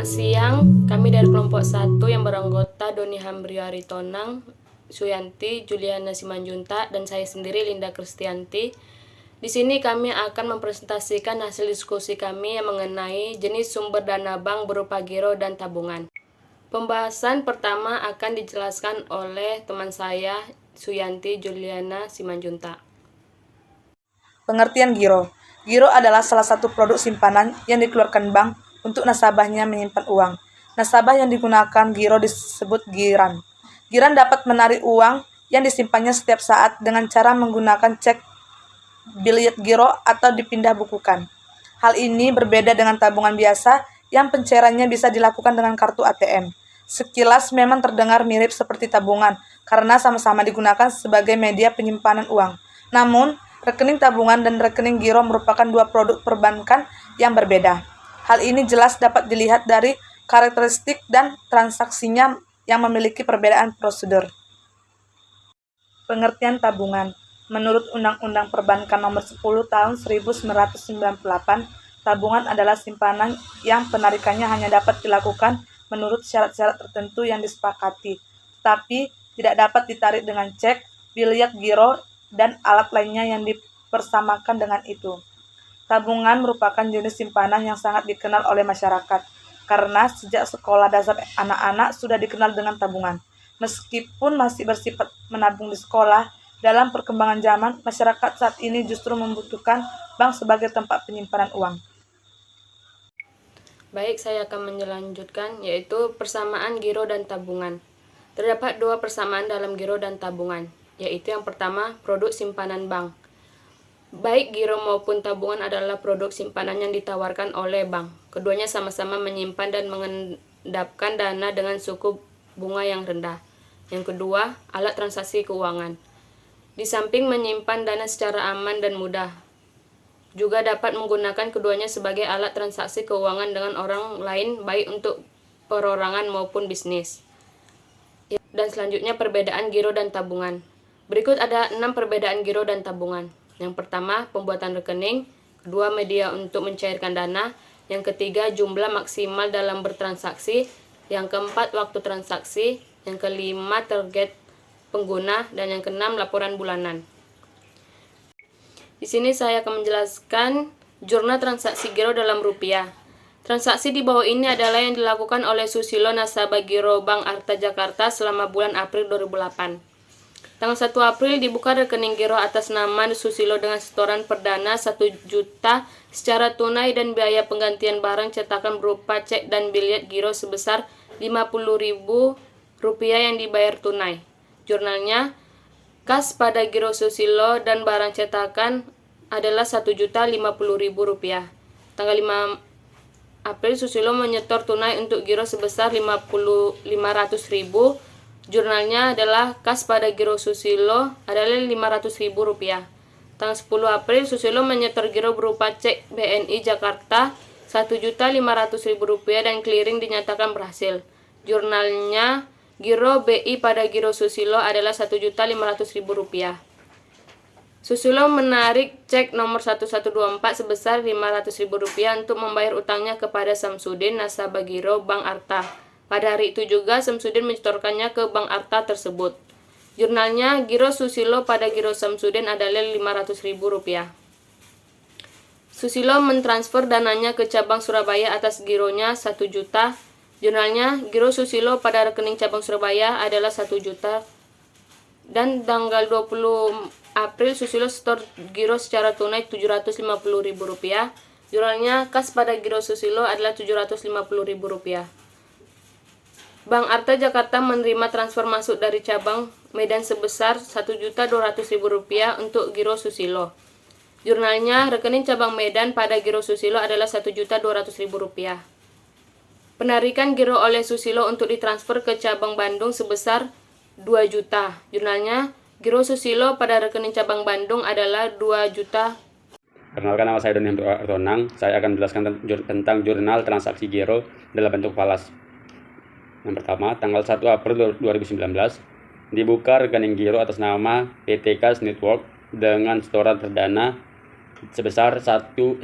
Selamat siang, kami dari kelompok 1 yang beranggota Doni Hambriari Tonang, Suyanti, Juliana Simanjuntak, dan saya sendiri Linda Kristianti. Di sini kami akan mempresentasikan hasil diskusi kami yang mengenai jenis sumber dana bank berupa giro dan tabungan. Pembahasan pertama akan dijelaskan oleh teman saya, Suyanti Juliana Simanjuntak. Pengertian giro. Giro adalah salah satu produk simpanan yang dikeluarkan bank untuk nasabahnya menyimpan uang. Nasabah yang digunakan giro disebut giran. Giran dapat menarik uang yang disimpannya setiap saat dengan cara menggunakan cek, biljet giro, atau dipindah bukukan. Hal ini berbeda dengan tabungan biasa yang pencairannya bisa dilakukan dengan kartu ATM. Sekilas memang terdengar mirip seperti tabungan karena sama-sama digunakan sebagai media penyimpanan uang. Namun, rekening tabungan dan rekening giro merupakan dua produk perbankan yang berbeda. Hal ini jelas dapat dilihat dari karakteristik dan transaksinya yang memiliki perbedaan prosedur. Pengertian tabungan. Menurut Undang-Undang Perbankan Nomor 10 Tahun 1998, tabungan adalah simpanan yang penarikannya hanya dapat dilakukan menurut syarat-syarat tertentu yang disepakati, tetapi tidak dapat ditarik dengan cek, biljet giro, dan alat lainnya yang dipersamakan dengan itu. Tabungan merupakan jenis simpanan yang sangat dikenal oleh masyarakat, karena sejak sekolah dasar anak-anak sudah dikenal dengan tabungan. Meskipun masih bersifat menabung di sekolah, dalam perkembangan zaman, masyarakat saat ini justru membutuhkan bank sebagai tempat penyimpanan uang. Baik, saya akan melanjutkan, yaitu persamaan giro dan tabungan. Terdapat dua persamaan dalam giro dan tabungan, yaitu yang pertama, produk simpanan bank. Baik giro maupun tabungan adalah produk simpanan yang ditawarkan oleh bank. Keduanya sama-sama menyimpan dan mengendapkan dana dengan suku bunga yang rendah. Yang kedua, alat transaksi keuangan. Di samping menyimpan dana secara aman dan mudah, juga dapat menggunakan keduanya sebagai alat transaksi keuangan dengan orang lain, baik untuk perorangan maupun bisnis. Dan selanjutnya perbedaan giro dan tabungan. Berikut ada 6 perbedaan giro dan tabungan. Yang pertama, pembuatan rekening. Kedua, media untuk mencairkan dana. Yang ketiga, jumlah maksimal dalam bertransaksi. Yang keempat, waktu transaksi. Yang kelima, target pengguna. Dan yang keenam, laporan bulanan. Di sini saya akan menjelaskan jurnal transaksi giro dalam rupiah. Transaksi di bawah ini adalah yang dilakukan oleh Susilo nasabah Giro Bank Arta Jakarta selama bulan April 2008. Tanggal 1 April dibuka rekening giro atas nama Susilo dengan setoran perdana 1 juta secara tunai dan biaya penggantian barang cetakan berupa cek dan biljet giro sebesar Rp50.000 yang dibayar tunai. Jurnalnya, kas pada giro Susilo dan barang cetakan adalah Rp1.050.000. Tanggal 5 April Susilo menyetor tunai untuk giro sebesar Rp500.000. Jurnalnya adalah kas pada giro Susilo adalah Rp500.000. Tanggal 10 April Susilo menyetor giro berupa cek BNI Jakarta Rp1.500.000 dan clearing dinyatakan berhasil. Jurnalnya giro BI pada giro Susilo adalah Rp1.500.000. Susilo menarik cek nomor 1124 sebesar Rp500.000 untuk membayar utangnya kepada Samsudin nasabah Giro Bank Arta. Pada hari itu juga Samsudin menyetorkannya ke Bank Arta tersebut. Jurnalnya giro Susilo pada giro Samsudin adalah Rp500.000. Susilo mentransfer dananya ke cabang Surabaya atas gironya 1 juta. Jurnalnya giro Susilo pada rekening cabang Surabaya adalah 1 juta. Dan tanggal 20 April Susilo setor giro secara tunai Rp750.000. Jurnalnya kas pada giro Susilo adalah Rp750.000. Bank Arta Jakarta menerima transfer masuk dari cabang Medan sebesar Rp1.200.000 untuk giro Susilo. Jurnalnya rekening cabang Medan pada giro Susilo adalah Rp1.200.000. Penarikan giro oleh Susilo untuk ditransfer ke cabang Bandung sebesar 2 juta. Jurnalnya giro Susilo pada rekening cabang Bandung adalah 2 juta. Perkenalkan, nama saya Doni Hambriari Tonang. Saya akan menjelaskan tentang jurnal transaksi giro dalam bentuk falas. Yang pertama, tanggal 1 April 2019, dibuka rekening giro atas nama PT Cash Network dengan setoran perdana sebesar $1.000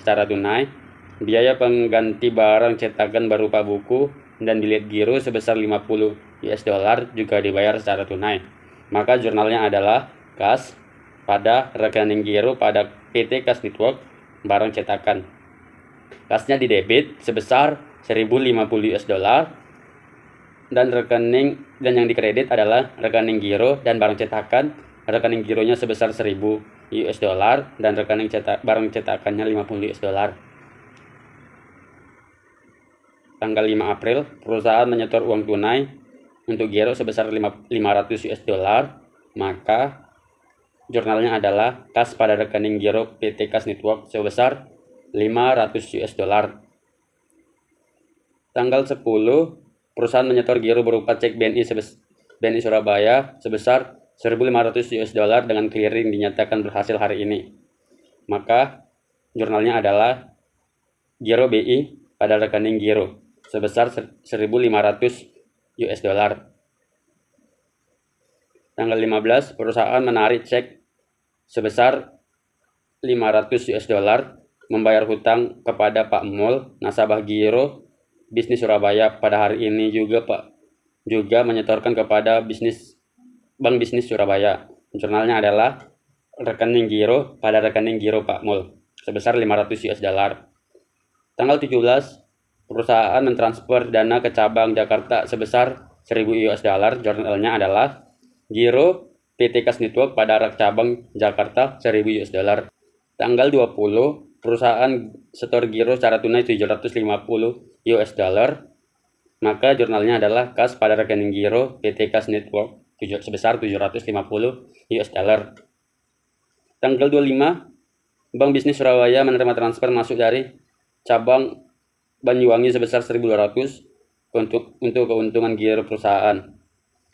secara tunai Biaya pengganti barang cetakan berupa buku dan bilet giro sebesar 50 US dollar juga dibayar secara tunai. Maka jurnalnya adalah kas pada rekening giro pada PT Kas Network barang cetakan. Kasnya di debit sebesar 1050 US dollar dan yang dikredit adalah rekening giro dan barang cetakan. Rekening gironya sebesar 1000 US dollar dan rekening barang cetakannya 50 US dollar. Tanggal 5 April, perusahaan menyetor uang tunai untuk giro sebesar 500 US dollar, maka jurnalnya adalah kas pada rekening giro PT Kas Network sebesar 500 US dollar. Tanggal 10, perusahaan menyetor giro berupa cek BNI Surabaya sebesar 1.500 US dollar dengan clearing dinyatakan berhasil hari ini. Maka jurnalnya adalah giro BI pada rekening giro sebesar 1.500 US dollar. Tanggal 15, perusahaan menarik cek sebesar 500 US dollar membayar hutang kepada Pak Mul, nasabah giro bisnis Surabaya pada hari ini juga menyetorkan kepada Bank Bisnis Surabaya. Jurnalnya adalah rekening giro pada rekening giro Pak Mul sebesar 500 US dollar. Tanggal 17, perusahaan mentransfer dana ke cabang Jakarta sebesar 1000 US dollar. Jurnalnya adalah giro PT Kas Network pada cabang Jakarta 1000 US dollar. Tanggal 20, perusahaan setor giro secara tunai 750 US dollar. Maka jurnalnya adalah kas pada rekening giro PT Kas Network sebesar 750 US dollar. Tanggal 25, Bank Bisnis Surabaya menerima transfer masuk dari cabang Banyuwangi sebesar 1.200 untuk keuntungan giro perusahaan.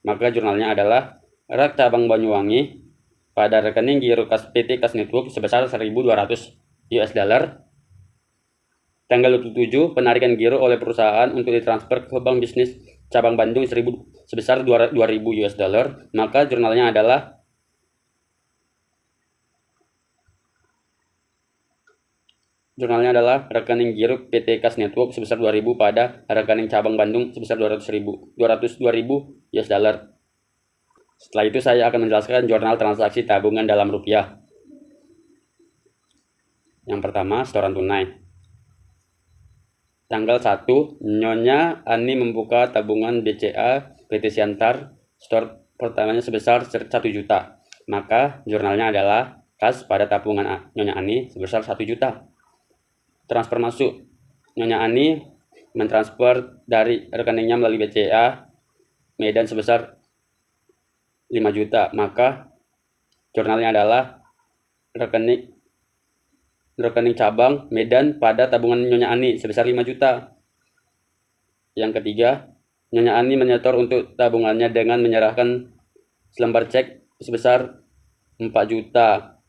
Maka jurnalnya adalah rak cabang Banyuwangi pada rekening giro PT Kas Network sebesar 1.200 US dollar. Tanggal 27, penarikan giro oleh perusahaan untuk ditransfer ke Bank Bisnis cabang Bandung sebesar 2.000 US dollar. Maka jurnalnya adalah rekening giro PT Kas Network sebesar 2.000 pada rekening cabang Bandung sebesar 2.000 US dollar. Setelah itu saya akan menjelaskan jurnal transaksi tabungan dalam rupiah. Yang pertama, setoran tunai. Tanggal 1, Nyonya Ani membuka tabungan BCA PT Siantar, setor pertamanya sebesar 1 juta. Maka jurnalnya adalah kas pada tabungan Nyonya Ani sebesar 1 juta. Transfer masuk. Nyonya Ani mentransfer dari rekeningnya melalui BCA Medan sebesar 5 juta. Maka jurnalnya adalah rekening cabang Medan pada tabungan Nyonya Ani sebesar 5 juta. Yang ketiga, Nyonya Ani menyetor untuk tabungannya dengan menyerahkan selembar cek sebesar 4 juta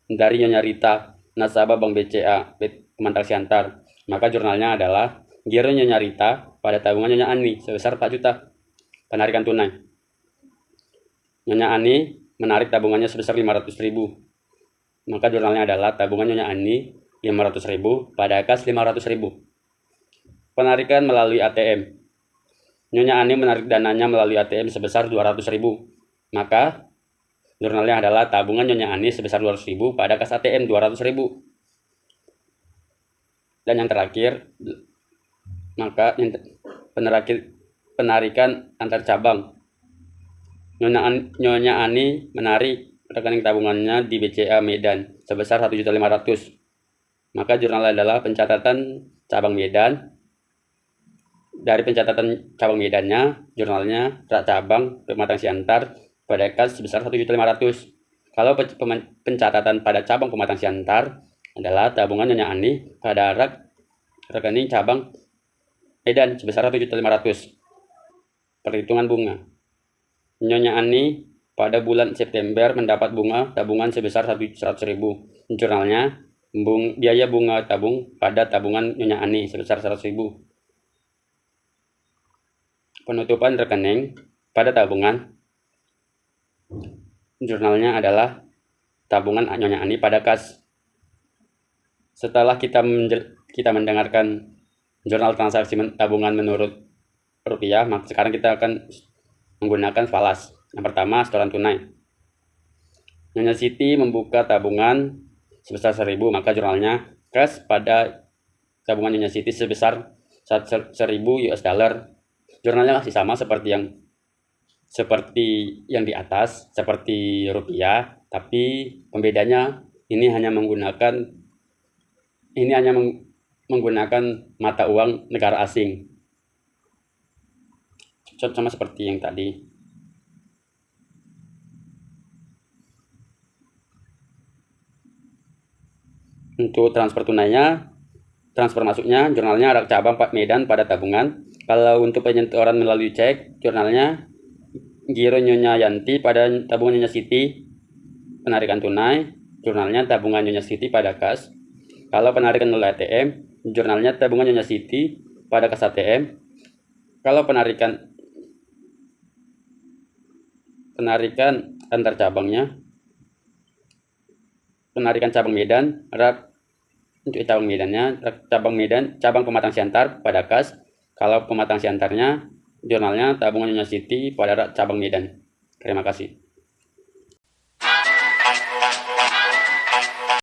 dari Nyonya Rita, nasabah Bank BCA Pemantar Siantar. Maka jurnalnya adalah giro Nyonya Rita pada tabungan Nyonya Ani sebesar 4 juta. Penarikan tunai. Nyonya Ani menarik tabungannya sebesar 500.000. Maka jurnalnya adalah tabungan Nyonya Ani 500.000 pada kas 500.000. Penarikan melalui ATM. Nyonya Ani menarik dananya melalui ATM sebesar 200.000. Maka jurnalnya adalah tabungan Nyonya Ani sebesar 200.000 pada kas ATM 200.000. Dan yang terakhir, maka penarikan antar cabang. Nyonya Ani menarik rekening tabungannya di BCA Medan sebesar 1.500.000. Maka jurnal adalah pencatatan cabang Medan. Dari pencatatan cabang Medannya, jurnalnya cabang Pematang Siantar pada kas sebesar 1.500.000. Kalau pencatatan pada cabang Pematang Siantar adalah tabungan Nyonya Ani pada rekening cabang Medan sebesar 1.500.000. Perhitungan bunga. Nyonya Ani pada bulan September mendapat bunga tabungan sebesar 100.000. Jurnalnya, biaya bunga tabung pada tabungan Nyonya Ani sebesar 100.000. Penutupan rekening pada tabungan. Jurnalnya adalah tabungan Nyonya Ani pada kas. Setelah kita kita mendengarkan jurnal transaksi tabungan menurut rupiah, maka sekarang kita akan menggunakan falas. Yang pertama, setoran tunai. Nyonya Siti membuka tabungan sebesar 1.000, maka jurnalnya cash pada tabungan Nyonya Siti sebesar 1.000 US dollar. Jurnalnya masih sama seperti yang di atas, seperti rupiah, tapi pembedanya ini hanya menggunakan mata uang negara asing, sama seperti yang tadi. Untuk transfer tunainya, transfer masuknya, jurnalnya ada cabang Medan pada tabungan. Kalau untuk penyetoran melalui cek, jurnalnya giro Nyonya Yanti pada tabungan Nyonya Siti. Penarikan tunai, jurnalnya tabungan Nyonya Siti pada kas. Kalau penarikan melalui ATM, jurnalnya tabungan Nyonya Siti pada kas ATM. Kalau penarikan antar cabangnya, penarikan cabang Medan, untuk cabang Medannya, cabang Pematang Siantar pada kas. Kalau Pematang Siantarnya, jurnalnya tabungan Nyonya Siti pada cabang Medan. Terima kasih.